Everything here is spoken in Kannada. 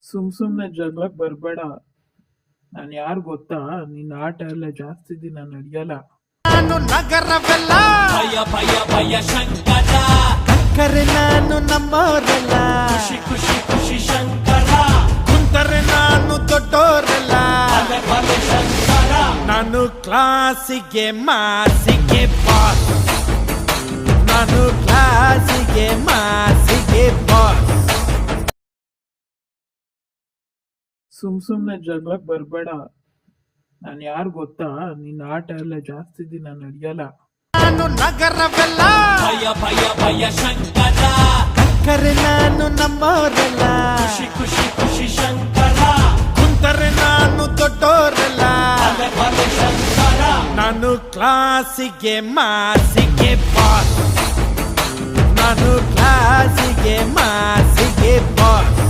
ಸುಮ್ನೆ ಜಗಳಕ್ ಬರ್ಬೇಡ. ನಾನ್ ಯಾರ್ ಗೊತ್ತಾ? ನಿನ್ ಆಟ ಎಲ್ಲ ಜಾಸ್ತಿ ದಿನ ನಡೆಯಲ್ಲ. ನಾನು ನಗರವೆಲ್ಲ ಭಯ ಭಯ ಭಯ ಶಂಕರ, ಕರೆ ನಾನು ನಮ್ಮವರೆಲ್ಲ, ಖುಷಿ ಖುಷಿ ಖುಷಿ ಶಂಕರ, ಕುಂತರೆ ನಾನು ದೊಡ್ಡೋರೆಲ್ಲ. ಭಲೆ ಭಲೆ ಶಂಕರ, ನಾನು ಕ್ಲಾಸಿಗೆ ಮಾಸಿಗೆ ಬಾಸ್, ನಾನು ಕ್ಲಾಸಿಗೆ ಮಾಸಿಗೆ ಬಾಸ್. ಸುಮ್ನೆ ಜಗಳಕ್ ಬರ್ಬೇಡ. ನಾನ್ ಯಾರ್ ಗೊತ್ತಾ? ನಿನ್ ಆಟ ಎಲ್ಲ ಜಾಸ್ತಿ ದಿನ ನಡೆಯಲ್ಲ. ನಾನು ನಗರವೆಲ್ಲ ಭಯ ಭಯ ಭಯ ಶಂಕರ, ಕರೆ ನಾನು ನಮ್ಮವರೆಲ್ಲ, ಖುಷಿ ಖುಷಿ ಖುಷಿ ಶಂಕರ, ಕುಂತರೆ ನಾನು ದೊಡ್ಡೋರೆಲ್ಲ. ಭಲೆ ಭಲೆ ಶಂಕರ, ನಾನು ಕ್ಲಾಸಿಗೆ ಮಾಸಿಗೆ ಬಾಸ್, ನಾನು ಕ್ಲಾಸಿಗೆ ಮಾಸಿಗೆ ಬಾಸ್.